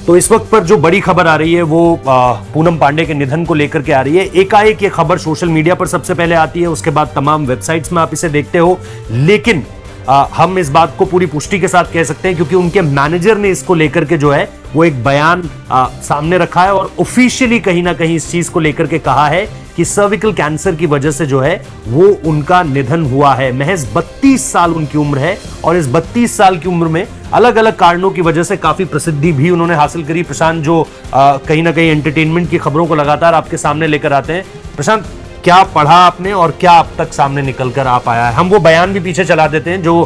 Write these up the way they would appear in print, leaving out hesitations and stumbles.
तो इस वक्त पर जो बड़ी खबर आ रही है वो पूनम पांडे के निधन को लेकर के आ रही है। एकाएक ये खबर सोशल मीडिया पर सबसे पहले आती है, उसके बाद तमाम वेबसाइट्स में आप इसे देखते हो, लेकिन हम इस बात को पूरी पुष्टि के साथ कह सकते हैं क्योंकि उनके मैनेजर ने इसको लेकर के जो है वो एक बयान सामने रखा है और ऑफिशियली कहीं ना कहीं इस चीज को लेकर के कहा है कि सर्विकल कैंसर की वजह से जो है वो उनका निधन हुआ है। महज 32 साल उनकी उम्र है और इस 32 साल की उम्र में अलग अलग कारणों की वजह से काफी प्रसिद्धि भी उन्होंने हासिल करी। प्रशांत, जो कहीं ना कहीं एंटरटेनमेंट की खबरों को लगातार आपके सामने लेकर आते हैं, प्रशांत क्या पढ़ा आपने और क्या अब तक सामने निकल कर आ पाया है? हम वो बयान भी पीछे चला देते हैं जो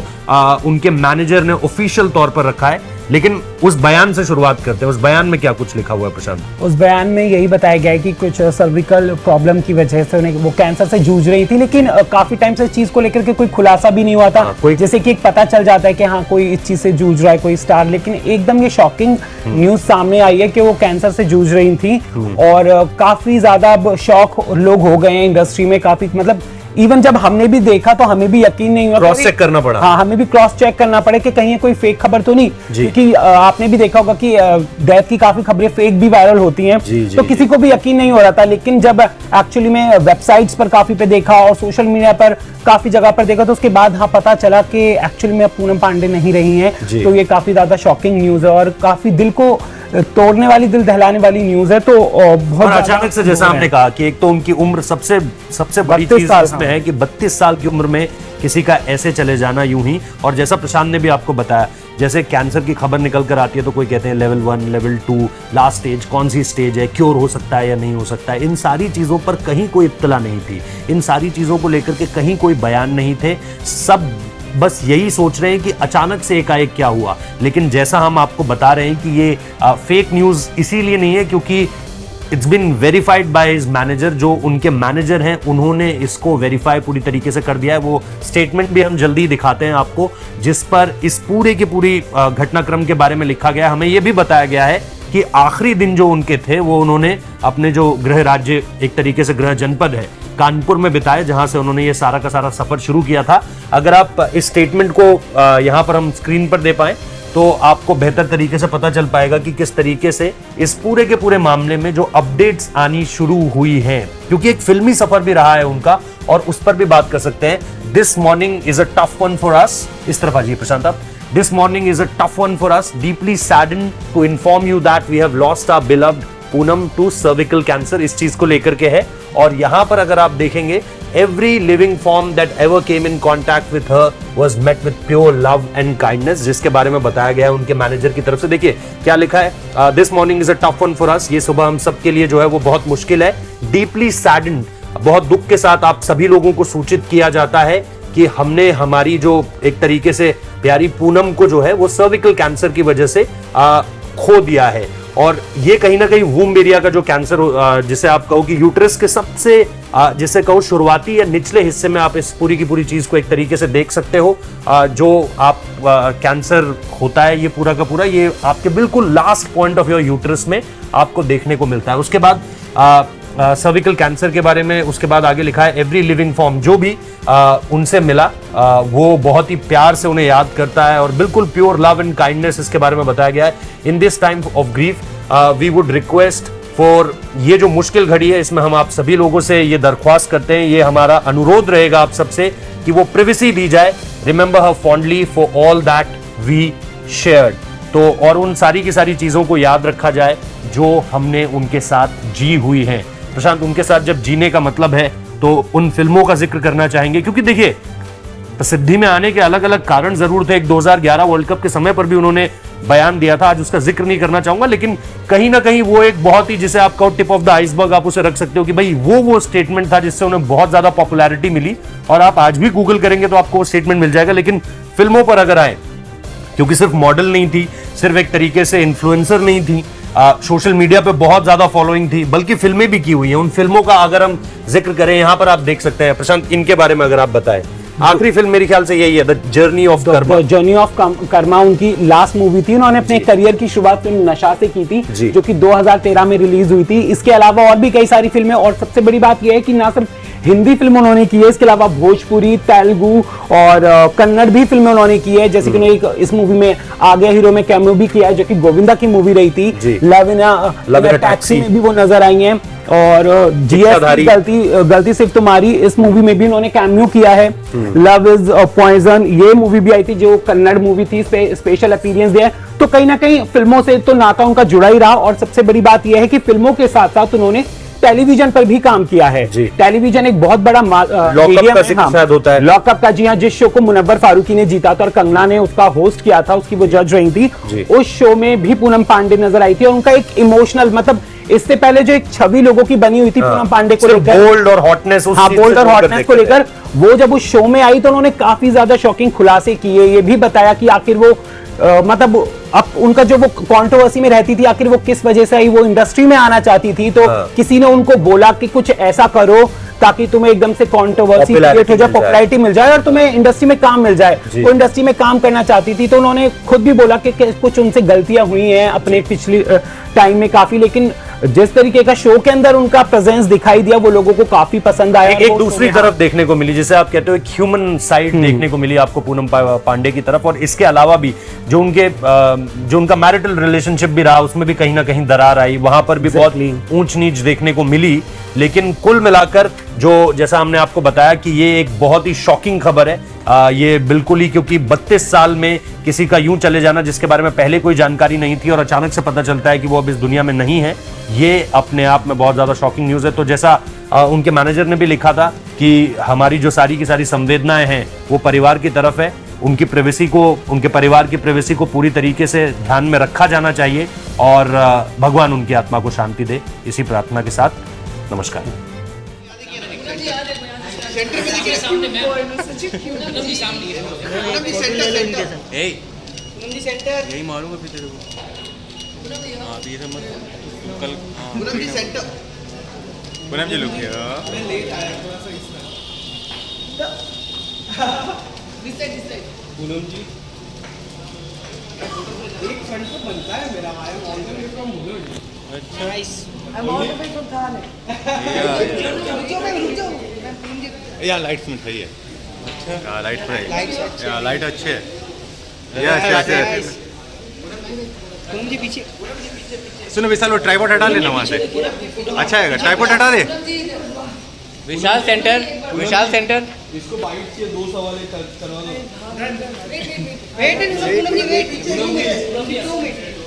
उनके मैनेजर ने ऑफिशियल तौर पर रखा है, लेकिन उस बयान से शुरुआत करते हैं। उस बयान में क्या कुछ लिखा हुआ है प्रशांत? उस बयान में यही बताया गया है कि कुछ सर्विकल प्रॉब्लम की वजह से उन्हें वो कैंसर से जूझ रही थी, लेकिन काफी टाइम से इस चीज को लेकर के कोई खुलासा भी नहीं हुआ था। जैसे कि एक पता चल जाता है कि हाँ कोई इस चीज से जूझ रहा है, कोई स्टार, लेकिन एकदम ये शॉकिंग न्यूज सामने आई है कि वो कैंसर से जूझ रही थी और काफी ज्यादा शॉक लोग हो गए हैं इंडस्ट्री में। काफी मतलब इवन जब हमने भी देखा तो हमें भी यकीन नहीं हुआ, क्रॉस चेक करना पड़ा। हाँ, हमें भी क्रॉस चेक करना पड़े कि कहीं कोई फेक खबर तो नहीं, क्योंकि आपने भी देखा होगा कि डेथ की काफी खबरें फेक भी वायरल होती हैं, तो किसी को भी यकीन नहीं हो रहा था। लेकिन जब एक्चुअली में वेबसाइट्स पर काफी पे देखा और सोशल मीडिया पर काफी जगह पर देखा तो उसके बाद हाँ पता चला कि एक्चुअली में पूनम पांडे नहीं रही हैं। तो ये काफी ज्यादा शॉकिंग न्यूज है और काफी दिल को तोड़ने वाली, दिल दहलाने वाली न्यूज है। तो बहुत अचानक से जैसा आपने कहा कि एक तो उनकी उम्र सबसे बड़ी चीज इसमें है कि 32 साल की उम्र में किसी का ऐसे चले जाना यूं ही। और जैसा प्रशांत ने भी आपको बताया, जैसे कैंसर की खबर निकल कर आती है तो कोई कहते हैं लेवल 1, लेवल 2, लास्ट स्टेज, कौन सी स्टेज है, क्योर हो सकता है या नहीं हो सकता है, इन सारी चीजों पर कहीं कोई इत्तला नहीं थी। इन सारी चीजों को लेकर के कहीं कोई बयान नहीं थे। सब बस यही सोच रहे हैं कि अचानक से एकाएक क्या हुआ। लेकिन जैसा हम आपको बता रहे हैं कि ये फेक न्यूज इसीलिए नहीं है क्योंकि it's been verified by his manager. जो उनके मैनेजर हैं उन्होंने इसको वेरीफाई पूरी तरीके से कर दिया है। वो स्टेटमेंट भी हम जल्दी दिखाते हैं आपको, जिस पर इस पूरे की पूरी घटनाक्रम के बारे में लिखा गया है। हमें यह भी बताया गया है कि आखिरी दिन जो उनके थे वो उन्होंने अपने जो गृह राज्य, एक तरीके से गृह जनपद है, कानपुर में बिताए, जहां से उन्होंने ये सारा का सारा सफर शुरू किया था। अगर आप इस स्टेटमेंट को यहां पर हम स्क्रीन पर दे पाए तो आपको बेहतर तरीके से पता चल पाएगा कि किस तरीके से इस पूरे के पूरे मामले में जो अपडेट्स आनी शुरू हुई हैं, क्योंकि एक फिल्मी सफर भी रहा है उनका और उस पर भी बात कर सकते हैं। This morning is a tough one for us. इस तरफ आइए प्रशांत आप। This morning is a tough one for us. Deeply saddened to inform you that we have lost our beloved Poonam to cervical cancer। इस चीज को लेकर के है और यहां पर अगर आप देखेंगे, every living form that ever came in contact with her was met with pure love and kindness, जिसके बारे में बताया गया है उनके मैनेजर की तरफ से। देखिए क्या लिखा है, this morning is a tough one for us। ये सुबह हम सब के लिए जो है वो बहुत मुश्किल है। Deeply saddened, बहुत दुख के साथ आप सभी लोगों को सूचित किया जाता है कि हमने हमारी जो एक तरीके से प्यारी पूनम को जो है वो सर्विकल कैंसर की वजह से खो दिया है। और ये कहीं ना कहीं वूम्ब एरिया का जो कैंसर, जिसे आप कहो कि यूट्रस के सबसे जिसे कहो शुरुआती या निचले हिस्से में आप इस पूरी की पूरी चीज को एक तरीके से देख सकते हो। जो आप कैंसर होता है ये पूरा का पूरा, ये आपके बिल्कुल last point of your uterus में आपको देखने को मिलता है। उसके बाद सर्विकल कैंसर के बारे में उसके बाद आगे लिखा है, एवरी लिविंग फॉर्म, जो भी उनसे मिला वो बहुत ही प्यार से उन्हें याद करता है और बिल्कुल प्योर लव एंड काइंडनेस इसके बारे में बताया गया है। In this time of grief we would request for, ये जो मुश्किल घड़ी है इसमें हम आप सभी लोगों से ये दरख्वास्त करते हैं, ये हमारा अनुरोध रहेगा आप सबसे कि वो प्रिवेसी दी जाए। Remember her fondly for all that we shared. तो और उन सारी की सारी चीजों को याद रखा जाए जो हमने उनके साथ जी हुई हैं। प्रशांत, उनके साथ जब जीने का मतलब है तो उन फिल्मों का जिक्र करना चाहेंगे, क्योंकि देखिए प्रसिद्धि में आने के अलग अलग कारण जरूर थे। एक 2011 वर्ल्ड कप के समय पर भी उन्होंने बयान दिया था, आज उसका जिक्र नहीं करना चाहूंगा, लेकिन कहीं ना कहीं वो एक बहुत ही, जिसे आप कहो टिप ऑफ द आइसबर्ग आप उसे रख सकते हो कि भाई वो स्टेटमेंट था जिससे उन्हें बहुत ज्यादा पॉपुलैरिटी मिली। और आप आज भी गूगल करेंगे तो आपको वो स्टेटमेंट मिल जाएगा। लेकिन फिल्मों पर अगर आए, क्योंकि सिर्फ मॉडल नहीं थी, सिर्फ एक तरीके से इन्फ्लुएंसर नहीं थी, सोशल मीडिया पे बहुत ज्यादा फॉलोइंग थी, बल्कि फिल्में भी की हुई हैं। उन फिल्मों का अगर हम जिक्र करें, यहाँ पर आप देख सकते हैं प्रशांत, इनके बारे में अगर आप बताएं। आखिरी फिल्म मेरे ख्याल से यही है, the journey of Karma. Journey of Karma उनकी लास्ट मूवी थी। उन्होंने अपने करियर की शुरुआत फिल्म नशा से की थी, जो कि 2013 में रिलीज हुई थी। इसके अलावा और भी कई सारी फिल्में, और सबसे बड़ी बात यह है कि ना सिर्फ हिंदी फिल्म उन्होंने की है, इसके अलावा भोजपुरी, तेलुगु और कन्नड़ भी फिल्में उन्होंने की है। जैसे कि उन्होंने एक इस मूवी में आ गया हीरो में कैमियो भी किया है, जो कि गोविंदा की मूवी रही थी। लव इन अ टैक्सी में भी वो नजर आई हैं। और जीएस गलती सिर्फ तुम्हारी, इस मूवी में भी उन्होंने कैमियो किया है। लव इज पॉइजन, ये मूवी भी आई थी जो कन्नड़ मूवी थी, स्पेशल अपीयरेंस दिया है। तो कहीं ना कहीं फिल्मों से तो नाता उनका जुड़ा ही रहा। और सबसे बड़ी बात यह है कि फिल्मों के साथ साथ उन्होंने टेलीविजन पर भी काम किया है। टेलीविजन एक बहुत बड़ा मीडियम है। शायद होता है लॉकअप का, जी हाँ, जिस शो को मुनव्वर फारूकी ने जीता था और कंगना ने उसका होस्ट किया था, उसकी वो जज रही थी। उस शो में भी पूनम पांडे नजर आई थी और उनका एक इमोशनल, मतलब इससे पहले जो एक छवि लोगों की बनी हुई थी पूनम पांडे को लेकर, बोल्ड और हॉटनेस, हाँ, बोल्ड और हॉटनेस को लेकर, वो जब उस शो में आई तो उन्होंने काफी ज्यादा शॉकिंग खुलासे किए। ये भी बताया कि आखिर वो मतलब अब उनका जो वो कंट्रोवर्सी में रहती थी, आखिर वो किस वजह से आई, वो इंडस्ट्री में आना चाहती थी। तो किसी ने उनको बोला कि कुछ ऐसा करो ताकि तुम्हें एकदम से कंट्रोवर्सी क्रिएट हो जाए, पॉपुलैरिटी मिल जाए और तुम्हें इंडस्ट्री में काम मिल जाए। वो इंडस्ट्री में काम करना चाहती थी। तो उन्होंने खुद भी बोला कि कुछ उनसे गलतियां हुई हैं अपने पिछले टाइम में काफी, लेकिन जिस तरीके का शो के अंदर उनका प्रेजेंस दिखाई दिया वो लोगों को काफी पसंद आया। एक दूसरी तरफ देखने को मिली, जिसे आप कहते हो एक ह्यूमन साइड देखने को मिली आपको पूनम पांडे की तरफ। और इसके अलावा भी जो उनका मैरिटल रिलेशनशिप भी रहा, उसमें भी कहीं ना कहीं दरार आई, वहां पर भी बहुत ऊंच नीच देखने को मिली। लेकिन कुल मिलाकर जो, जैसा हमने आपको बताया कि ये एक बहुत ही शॉकिंग खबर है, ये बिल्कुल ही, क्योंकि 32 साल में किसी का यूं चले जाना जिसके बारे में पहले कोई जानकारी नहीं थी और अचानक से पता चलता है कि वो अब इस दुनिया में नहीं है, ये अपने आप में बहुत ज्यादा शॉकिंग न्यूज है। तो जैसा उनके मैनेजर ने भी लिखा था कि हमारी जो सारी की सारी संवेदनाएं हैं वो परिवार की तरफ है, उनकी प्राइवेसी को, उनके परिवार की प्राइवेसी को पूरी तरीके से ध्यान में रखा जाना चाहिए और भगवान उनकी आत्मा को शांति दे, इसी प्रार्थना के साथ नमस्कार। सेंटर में देखिए सामने मैं पूनम जी सामने है, पूनम जी सेंटर ए पूनम जी सेंटर यही मारूंगा फिर तेरे को। हां अभी से मत कल। Poonam ji centre, Poonam ji look here, मैं लेट आया थोड़ा सा इसलिए। पूनम जी एक फ्रंट पे बनता है मेरा, I am all the way from Mulund. अच्छा nice, I am all the way from Thane. या लाइट्स में सही है। अच्छा लाइट में या लाइट अच्छे है। यस पूनम जी पीछे सुनो विशाल, वो ट्राइपॉड हटा लेना वहाँ से, अच्छा है, ट्राइपॉड हटा दे। विशाल सेंटर, विशाल सेंटर, इसको बाइट से 2 सवाल करवा दो। वेट पूनम जी, वेट 2 मिनट।